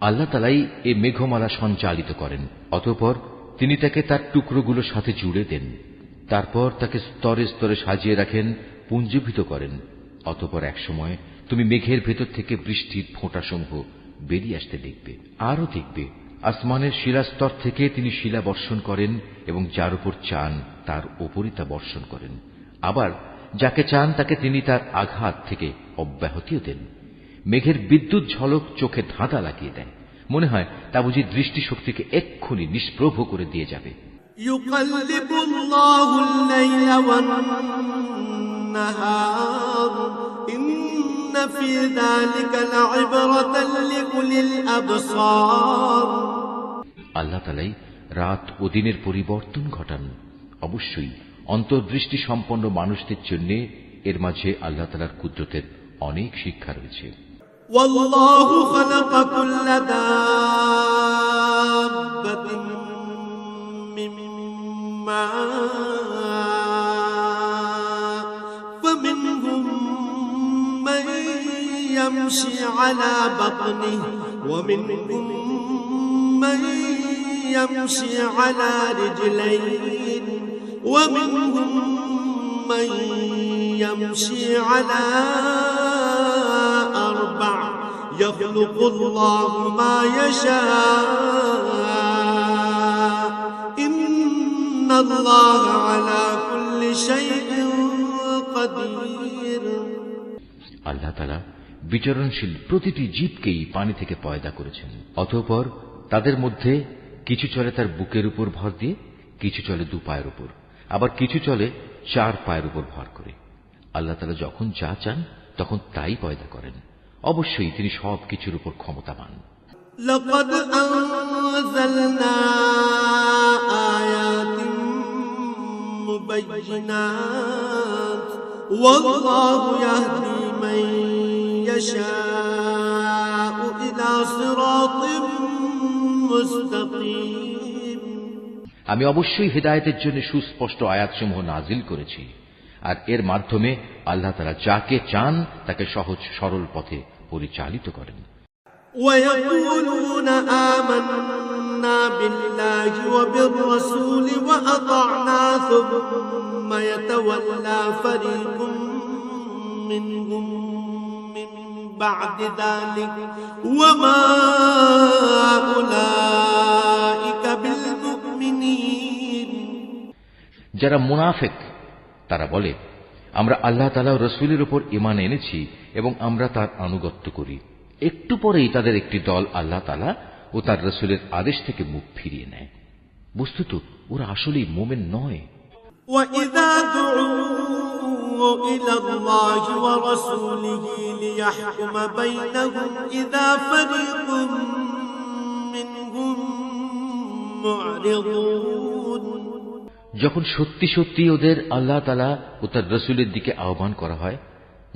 আল্লাহ তাআলাই এই মেঘমালা সঞ্চালিত করেন, অতঃপর তিনি তাকে তার টুকরোগুলোর সাথে জুড়ে দেন, তারপর তাকে স্তরে স্তরে সাজিয়ে রাখেন, পুঞ্জীভূত করেন। অতঃপর এক সময় তুমি মেঘের ভেতর থেকে বৃষ্টির ফোঁটাসমূহ বেরিয়ে আসতে দেখবে। আরও দেখবে আসমানের শিলাস্তর থেকে তিনি শিলা বর্ষণ করেন এবং যার উপর চান তার উপরই তা বর্ষণ করেন। আবার যাকে চান তাকে তিনি তার আঘাত থেকে অব্যাহতিও দেন। মেঘের বিদ্যুৎ ঝলক চোখে ধাঁধা লাগিয়ে দেয়, মনে হয় তা বুঝি দৃষ্টিশক্তিকে এক্ষুনি নিষ্প্রভ করে দিয়ে যাবে। يقلب الله الليل والنهار إن في ذلك لعبرة لأولي الأبصار। আল্লাহ তাআলাই রাত ও দিনের পরিবর্তন ঘটান। অবশ্যই অন্তর্দৃষ্টি সম্পন্ন মানুষদের জন্য এর মাঝে আল্লাহ তাআলার কুদরতের অনেক শিক্ষা রয়েছে। والله خلق كل دابة من ماء فمنهم من يمشي على بطنه ومنهم من يمشي على رجلين ومنهم من يمشي على أربع يخلق الله ما يشاء إن الله على كل شيء قدير আল্লাহ তাআলা বিচরণশীল প্রতিটি জীবকেই পানি থেকে পয়দা করেছেন। অতঃপর তাদের মধ্যে কিছু চলে তার বুকের উপর ভর দিয়ে, কিছু চলে 2 পায়ের উপর, আবার কিছু চলে 4 পায়ের উপর ভর করে। আল্লাহ তাআলা যখন যা চান তখন তাই পয়দা করেন। অবশ্যই তিনি সবকিছুর উপর ক্ষমতাবান। لقد أنزلنا آيات مبينات والله يهدي من يشاء إلى صراط مستقيم আমি অবশ্যই হিদায়াতের জন্য সুস্পষ্ট আয়াতসমূহ নাজিল করেছি, আর এর মাধ্যমে আল্লাহ তাআলা যাকে চান তাকে সহজ সরল পথে পরিচালিত করেন। ويقولون آمنا بالله وبالرسول وأطعنا ثم يتولى فريق منهم من بعد ذلك وما أولئك بالمؤمنين যারা মুনাফিক তারা বলে, আমরা আল্লাহ তাআলা ও রাসূলের উপর ঈমান এনেছি এবং আমরা তার আনুগত্য করি। একটু পরেই তাদের একটি দল আল্লাহ তাআলা ও তার রাসূলের আদেশ থেকে মুখ ফিরিয়ে নেয়। বস্তুত ওরা আসলেই মুমিন নয়। وَإِذَا دُعُوا إِلَى اللَّهِ وَرَسُولِهِ لِيَحْكُمَ بَيْنَهُمْ إِذَا فَرِيقٌ مِّنْهُم مُّعْرِضُونَ যখন সত্যি সত্যি ওদের আল্লাহ তাআলা ও তার রাসূলের দিকে আহ্বান করা হয়,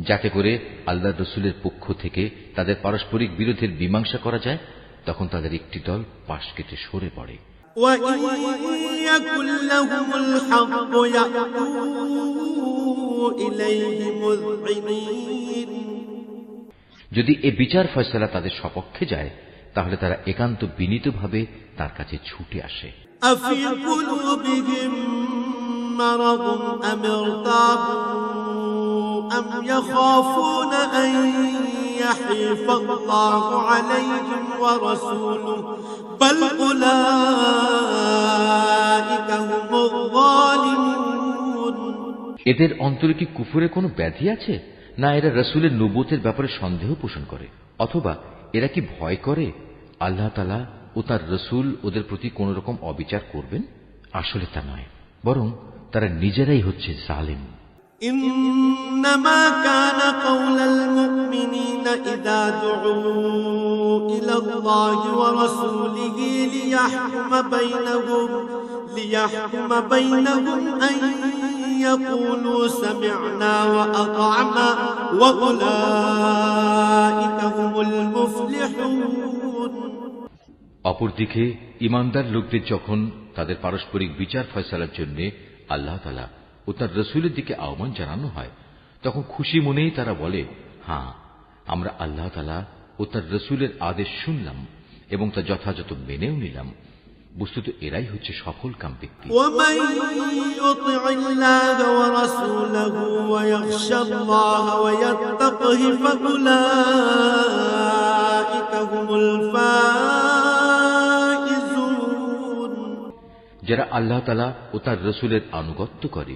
যাতে করে আল্লাহ রাসূলের পক্ষ থেকে তাদের পারস্পরিক বিরোধের মীমাংসা করা যায়, তখন তাদের একটি দল পাশ কেটে সরে পড়ে। وَإِن يَكُن لَّهُمُ الْحَقُّ يَأْتُوا إِلَيْهِ مُذْعِنِينَ যদি এ বিচার ফয়সালা তাদের সপক্ষে যায়, তাহলে তারা একান্ত বিনীতভাবে তার কাছে ছুটে আসে। أَفِي قُلُوبِهِم مَّرَضٌ أَمِ ارْتَابُوا أَمْ يَخَافُونَ أَن يَحِيفَ اللَّهُ عَلَيْهِمْ وَرَسُولُهُ بَلْ أُولَٰئِكَ هُمُ الظَّالِمُونَ এদের অন্তরে কি কুফরে কোনো ব্যাধি আছে, না এরা রাসূলের নবুয়তের ব্যাপারে সন্দেহ পোষণ করে, অথবা এরা কি ভয় করে আল্লাহ তাআলা ও তার রাসূল ওদের প্রতি কোন রকম অবিচার করবেন? আসলে তা নয়, বরং তারা নিজেরাই হচ্ছে জালিম। إنما كان قول المؤمنين إذا دعوا إلى الله ورسوله ليحكم بينهم أن يقولوا سمعنا وأطعنا وأولئك هم المفلحون অপরদিকে ঈমানদার লোকদের যখন তাদের পারস্পরিক বিচার ফয়সালার জন্য আল্লাহ তাআলা ও তার রাসূলের দিকে আহ্বান জানানো হয়, তখন খুশি মনেই তারা বলে, হ্যাঁ, আমরা আল্লাহ তাআলা ও তার রাসূলের আদেশ শুনলাম এবং তা যথাযথ মেনেও নিলাম। বস্তুত এরাই হচ্ছে সফলকাম ব্যক্তি। ومن يطع الله ورسوله ويخشى الله ويتقه فأولئك هم الفائزون যারা আল্লাহ তাআলা ও তার রাসূলের আনুগত্য করে,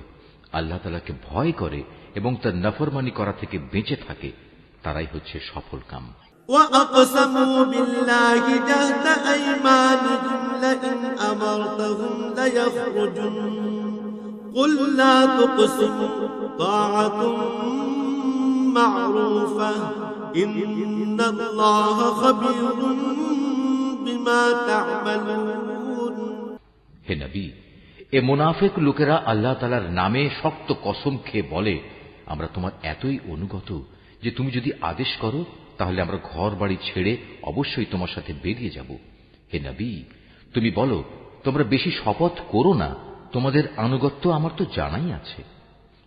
আল্লাহ তাআলাকে ভয় করে এবং তার নাফরমানি করা থেকে বেঁচে থাকে, তারাই হচ্ছে সফলকাম। وأقسموا بالله جهد أيمانهم لئن أمرتهم ليخرجن قل لا تقسموا طاعة معروفة إن الله خبير بما تعملون হে নবী, এ মুনাফিক লোকেরা আল্লাহ তাআলার নামে শক্ত কসম খেয়ে বলে, আমরা তোমার এতই অনুগত যে তুমি যদি আদেশ করো তাহলে আমরা ঘর বাড়ি ছেড়ে অবশ্যই তোমার সাথে বেরিয়ে যাব। হে নবী, তুমি বলো, তোমরা বেশি শপথ করো না, তোমাদের আনুগত্য আমার তো জানাই আছে।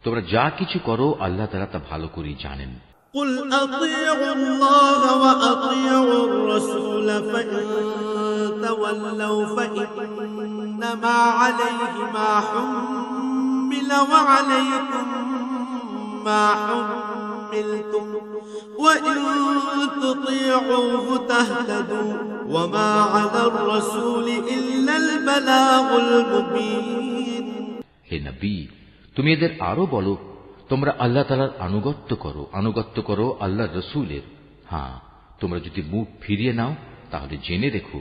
তোমরা যা কিছু করো আল্লাহ তাআলা তা ভালো করেই জানেন। قل أطيعوا الله وأطيعوا الرسول فإن تولوا فإنما عليه ما حمل وعليكم ما حملتم وإن تطيعوه تهتدوا وما على الرسول إلا البلاغ المبين। হে নবী, তুমি এদের আরো বলো, তোমরা আল্লাহ তাআলার আনুগত্য করো আল্লাহর রসুলের। হ্যাঁ, তোমরা যদি মুখ ফিরিয়ে নাও তাহলে জেনে রেখো,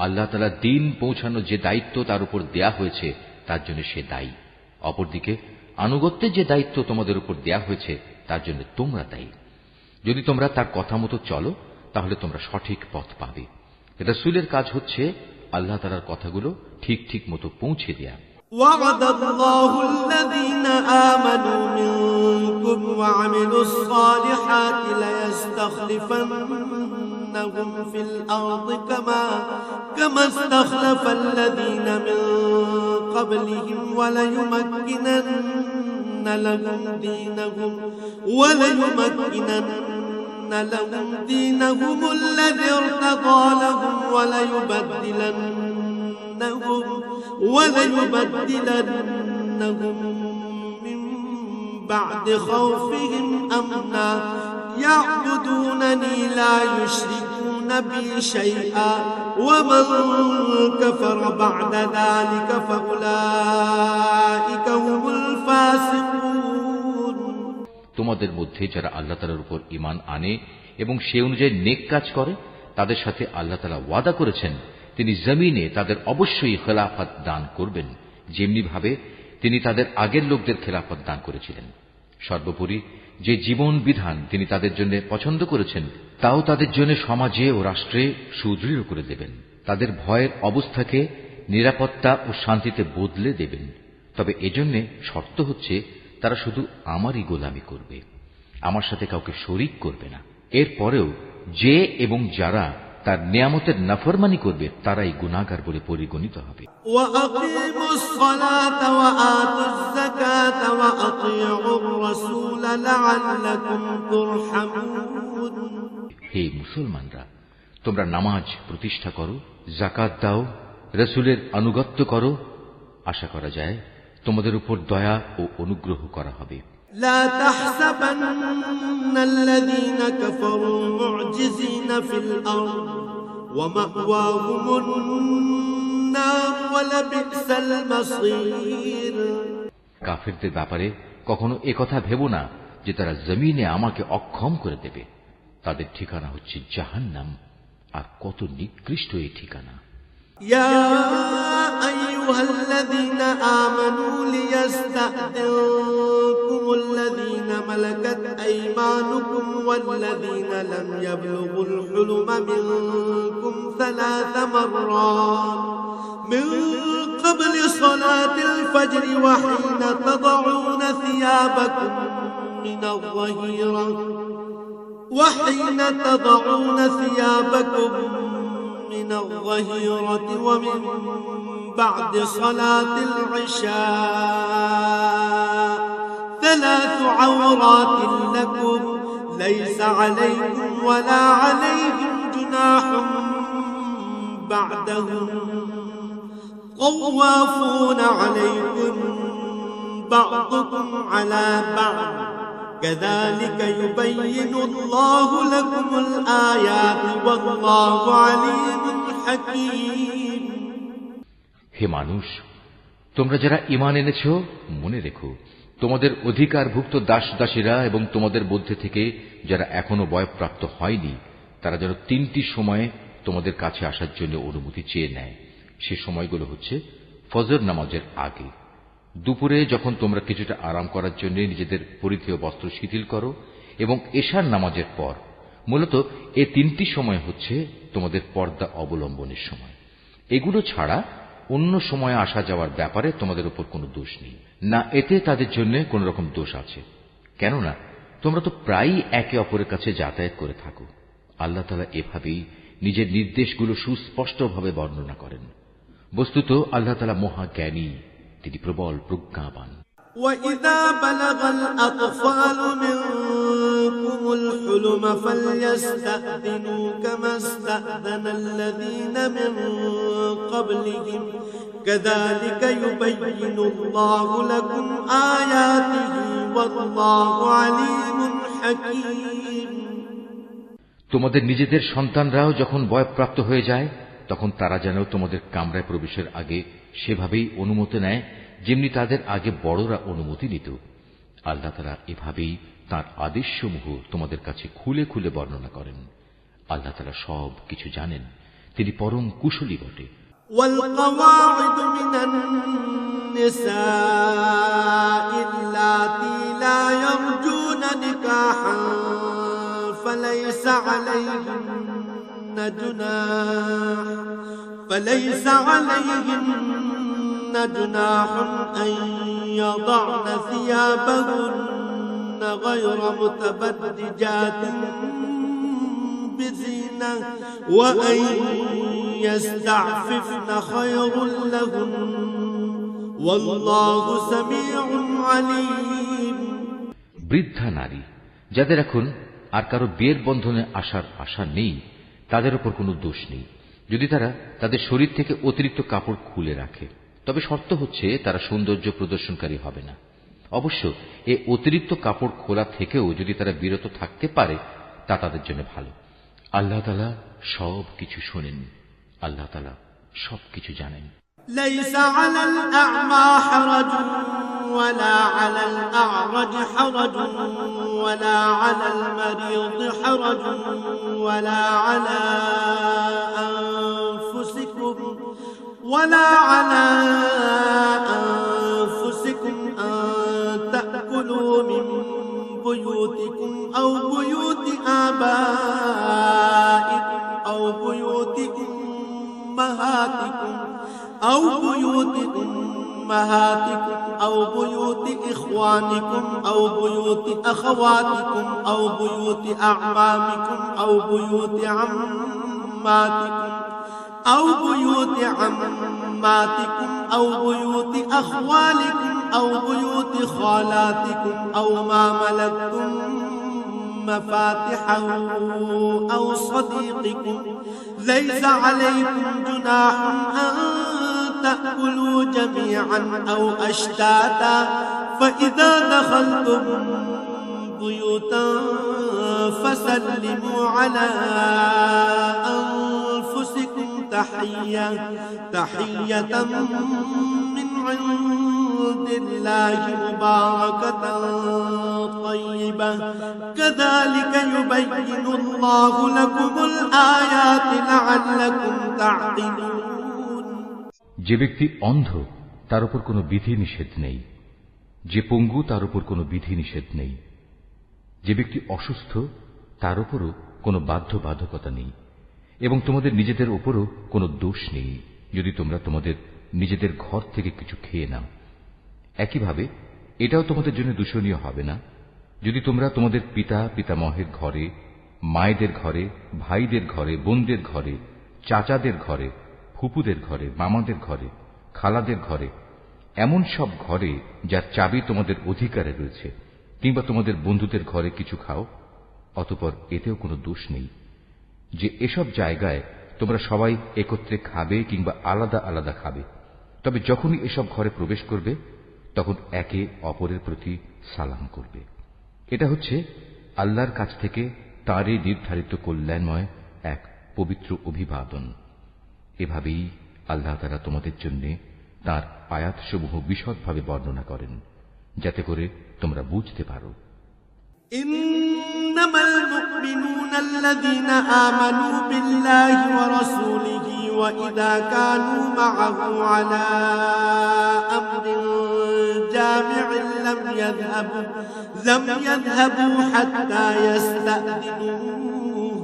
আল্লাহ তাআলা দ্বীন পৌঁছানোর যে দায়িত্ব তার উপর দেয়া হয়েছে তার জন্য সে দায়ী। অপরদিকে আনুগত্যের যে দায়িত্ব তোমাদের উপর দেয়া হয়েছে তার জন্য তোমরা দায়ী। যদি তোমরা তার কথা মতো চলো তাহলে তোমরা সঠিক পথ পাবে। রসুলের কাজ হচ্ছে আল্লাহ তাআলার কথাগুলো ঠিক ঠিক মতো পৌঁছে দেয়া। وعد الله الذين آمنوا منكم وعملوا الصالحات ليستخلفنهم في الأرض كما استخلف الذين من قبلهم وليمكنن لهم دينهم الذي ارتضى لهم وليبدلنهم من بعد خوفهم أمنا يعبدونني لا يشركون بي شيئا ومن كفر بعد ذلك فأولئك هم الفاسقون। তোমাদের মধ্যে যারা আল্লাহ তাআলার উপর ঈমান আনে এবং সে অনুযায়ী নেক কাজ করে তাদের সাথে আল্লাহ তাআলা ওয়াদা করেছেন তিনি জমিনে তাদের অবশ্যই খেলাফত দান করবেন, যেমনি ভাবে তিনি তাদের আগের লোকদের খেলাফত দান করেছিলেন। সর্বোপরি যে জীবন বিধান তিনি তাদের জন্য পছন্দ করেছেন তাও তাদের জন্য সমাজে ও রাষ্ট্রে সুদৃঢ় করে দেবেন। তাদের ভয়ের অবস্থাকে নিরাপত্তা ও শান্তিতে বদলে দেবেন। তবে এজন্য শর্ত হচ্ছে তারা শুধু আমারই গোলামি করবে, আমার সাথে কাউকে শরীক করবে না। এরপরেও যে এবং যারা তার নিয়ামতের নাফরমানি করবে তারাই গুনাহগার বলে পরিগণিত হবে। হে মুসলমানরা, তোমরা নামাজ প্রতিষ্ঠা করো, যাকাত দাও, রাসূলের আনুগত্য করো, আশা করা যায় তোমাদের উপর দয়া ও অনুগ্রহ করা হবে। لا تحسبن الذين كفروا معجزين في الأرض ومأواهم النار ولبئس المصير। কাফেরদের ব্যাপারে কখনো একথা ভেবো না যে তারা জমিনে আমাকে অক্ষম করে দেবে। তাদের ঠিকানা হচ্ছে জাহান্নাম, আর কত নিকৃষ্ট এই ঠিকানা। يا أيها الذين آمنوا ليستأذنكم الذين ملكت أيمانكم والذين لم يبلغوا الحلم منكم 3 مرات من قبل صلاة الفجر وحين تضعون ثيابكم من الظهيرة ومن بعد صلاة العشاء 3 عورات لكم ليس عليكم ولا عليهم جناح بعدهم طوافون عليكم بعضكم على بعض كذلك يبين الله لكم الآيات والله عليم حكيم। হে মানুষ, তোমরা যারা ঈমান এনেছ মনে রেখো, তোমাদের অধিকারভুক্ত দাস দাসীরা এবং তোমাদের মধ্যে থেকে যারা এখনো বয়ঃপ্রাপ্ত হয়নি তারা যেন 3টি সময়ে তোমাদের কাছে আসার জন্য অনুমতি চেয়ে নেয়। সে সময়গুলো হচ্ছে ফজর নামাজের আগে, দুপুরে যখন তোমরা কিছুটা আরাম করার জন্য নিজেদের পরিধেয় বস্ত্র শিথিল করো, এবং এশার নামাজের পর। মূলত এই 3টি সময় হচ্ছে তোমাদের পর্দা অবলম্বনের সময়। এগুলো ছাড়া অন্য সময়ে আসা যাওয়ার ব্যাপারে তোমাদের উপর কোনো দোষ নেই, না এতে তাদের জন্য কোন রকম দোষ আছে, কেননা তোমরা তো প্রায়ই একে অপরের কাছে যাতায়াত করে থাকো। আল্লাহ তাআলা এভাবেই নিজের নির্দেশগুলো সুস্পষ্টভাবে বর্ণনা করেন। বস্তুত আল্লাহ তাআলা মহাজ্ঞানী, তিনি প্রবল প্রজ্ঞাবান। وَإِذَا بَلَغَ الْأَطْفَالُ مِنكُمُ الْحُلُمَ فَلْيَسْتَأْذِنُوا كَمَا اسْتَأْذَنَ الَّذِينَ مِن قَبْلِهِمْ كَذَلِكَ يُبَيِّنُ اللَّهُ لَكُمْ آيَاتِهِ وَاللَّهُ عَلِيمٌ حَكِيمٌ। তোমাদের নিজেদের সন্তানরাও যখন বয়ঃপ্রাপ্ত হয়ে যায়, তখন তারা যেন তোমাদের কামরায় প্রবেশের আগে সেভাবেই অনুমতি নেয়, যেমনি তাদের আগে বড়রা অনুমতি নিত। আল্লাহ তাআলা এভাবেই তাঁর আদেশসমূহ তোমাদের কাছে খুলে খুলে বর্ণনা করেন। আল্লাহ তাআলা সব কিছু জানেন, তিনি পরম কুশলী বটে। والقواعد من النساء اللاتي لا يرجون نكاحا فليس عليهن جناح أن يضعن ثيابهن غير متبرجات بزينة وأن يستعففن خير لهن والله سميع عليم। বৃদ্ধা নারী যাদের এখন আর কারো বিয়ের বন্ধনে আসার আশা নেই, তাদের উপর কোনো দোষ নেই যদি তারা তাদের শরীর থেকে অতিরিক্ত কাপড় খুলে রাখে। তবে শর্ত হচ্ছে তারা সৌন্দর্য প্রদর্শনকারী হবে না। অবশ্য এ অতিরিক্ত কাপড় খোলা থেকেও যদি তারা বিরত থাকতে পারে, তা তাদের জন্য ভালো। আল্লাহ তাআলা সব কিছু শোনেন, আল্লাহ তাআলা সব কিছু জানেন। ليس على الأعمى حرج ولا على الأعرج حرج ولا على المريض حرج ولا على أنفسكم أن تأكلوا من بيوتكم أو بيوت آبائكم أو بيوت أمهاتكم أو بيوت إخوانكم أو بيوت أخواتكم أو بيوت أعمامكم أو بيوت عماتكم أو بيوت أخوالكم أو بيوت خالاتكم أو ما ملكتم مفاتحه أو صديقكم ليس عليكم جناح أن تأكلوا جميعا أو أشتاتا فإذا دخلتم بيوتا فسلموا على أنفسكم تحية من عند الله مباركة طيبة كذلك يبين الله لكم الآيات لعلكم تعقلون। যে ব্যক্তি অন্ধ তার উপর কোনো বিধি নিষেধ নেই, যে পঙ্গু তার উপর কোনো বিধি নিষেধ নেই, যে ব্যক্তি অসুস্থ তার উপরও কোনো বাধ্যবাধকতা নেই, এবং তোমাদের নিজেদের উপরও কোনো দোষ নেই যদি তোমরা তোমাদের নিজেদের ঘর থেকে কিছু খেয়ে নাও। একইভাবে এটাও তোমাদের জন্য দূষণীয় হবে না যদি তোমরা তোমাদের পিতামহের ঘরে, মায়েদের ঘরে, ভাইদের ঘরে, বোনদের ঘরে, চাচাদের ঘরে, ফুপুদের ঘরে, মামাদের ঘরে, খালাদের ঘরে, এমন সব ঘরে যার চাবি তোমাদের অধিকারে রয়েছে, কিংবা তোমাদের বন্ধুদের ঘরে কিছু খাও, অতঃপর এতেও কোনো দোষ নেই যে এসব জায়গায় তোমরা সবাই একত্রে খাবে কিংবা আলাদা আলাদা খাবে। তবে যখনই এসব ঘরে প্রবেশ করবে তখন একে অপরের প্রতি সালাম করবে। এটা হচ্ছে আল্লাহর কাছ থেকে তাঁরই নির্ধারিত কল্যাণময় এক পবিত্র অভিবাদন। এভাবেই আল্লাহ তাআলা তোমাদের জন্য তাঁর আয়াতসমূহ বিশদভাবে বর্ণনা করেন, যাতে করে তোমরা বুঝতে পারো। إنما المؤمنون الذين آمنوا بالله ورسوله وإذا كانوا معه على أمر جامع لم يذهبوا حتى يستأذنوه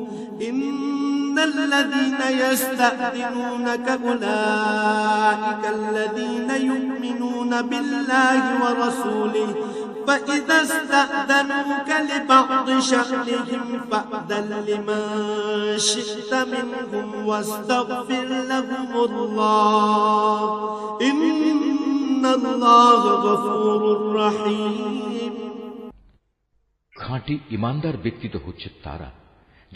إن الذين يستأذنونك أولئك الذين يؤمنون بالله ورسوله فإذا استأذنوك لبعض شأنهم فأذن لمن شئت منهم واستغفر لهم الله إن الله غفور رحيم। খাঁটি ইমানদার ব্যক্তি তো হচ্ছে তারা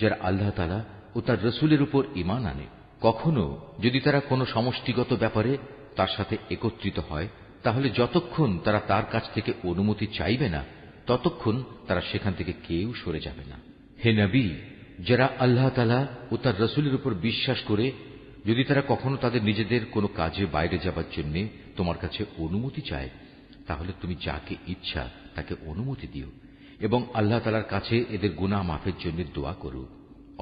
যারা আল্লাহ তাআলা ও তার রসুলের উপর ঈমান আনে। কখনো যদি তারা কোনো সমষ্টিগত ব্যাপারে তার সাথে একত্রিত হয়, তাহলে যতক্ষণ তারা তার কাছ থেকে অনুমতি চাইবে না, ততক্ষণ তারা সেখান থেকে কেউ সরে যাবে না। হে নবী, যারা আল্লাহ তাআলা ও তার রসুলের উপর বিশ্বাস করে যদি তারা কখনো তাদের নিজেদের কোনো কাজে বাইরে যাবার জন্য তোমার কাছে অনুমতি চায়, তাহলে তুমি যাকে ইচ্ছা তাকে অনুমতি দিও এবং আল্লাহ তাআলার কাছে এদের গুনাহ মাফের জন্য দোয়া করো।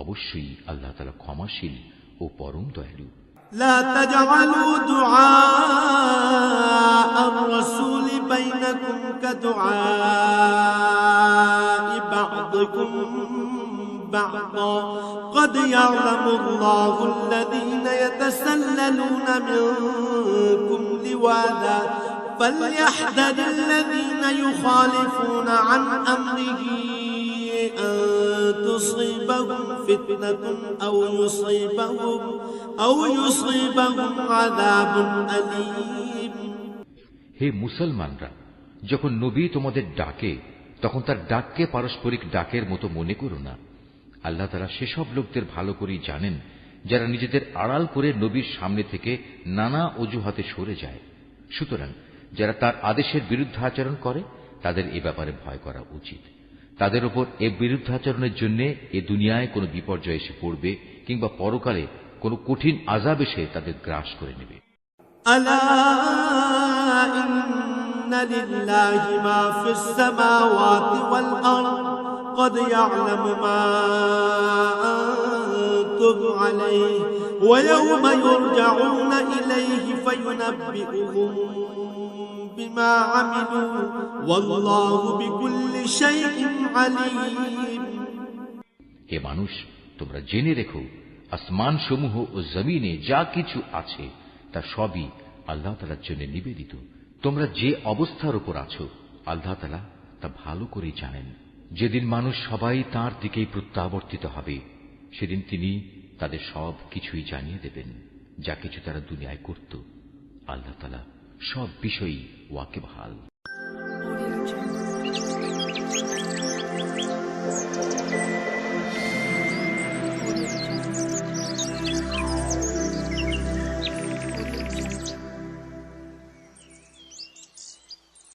অবশ্যই আল্লাহ তাআলা ক্ষমাশীল ও পরম দয়ালু। لا تجعلوا دعاء الرسول بينكم كدعاء بعضكم بعضا قد يعلم الله الذين يتسللون منكم لواذا فليحذر الذين يخالفون عن أمره أن تصيبهم فتنة أو يصيبهم عذاب أليم। হে মুসলমানরা, যখন নবী তোমাদের ডাকে তখন তার ডাককে পারস্পরিক ডাকের মতো মনে করো না। আল্লাহ তাআলা সেসব লোকদের ভালো করেই জানেন যারা নিজেদের আড়াল করে নবীর সামনে থেকে নানা অজুহাতে সরে যায়। সুতরাং যারা তার আদেশের বিরুদ্ধাচরণ করে তাদের এ ব্যাপারে ভয় করা উচিত। তাদের উপর এ বিরুদ্ধাচরণের জন্য এ দুনিয়ায় কোনো বিপর্যয় এসে পড়বে কিংবা পরকালে কোনো কঠিন আযাব এসে তাদের গ্রাস করে নেবে। আলা ইন্না লিল্লাহি মা ফিস সামাওয়াতি ওয়াল আরদ قد يعلم ما أنتم عليه ويوم يرجعون إليه فينبئهم بما عملوا والله بكل شيء عليم। হে মানুষ, তোমরা জেনে রেখো আসমান সমূহ ও জমিনে যা কিছু আছে তা সবই আল্লাহ তাআলার জন্য নিবেদিত। তোমরা যে অবস্থার উপর আছো আল্লাহ তাআলা তা ভালো করেই জানেন। যেদিন মানুষ সবাই তাঁর দিকেই প্রত্যাবর্তিত হবে, সেদিন তিনি তাদের সব কিছুই জানিয়ে দেবেন, যা কিছু তারা দুনিয়ায় করত। আল্লাহ তাআলা সব বিষয়ই ওয়াকিবহাল।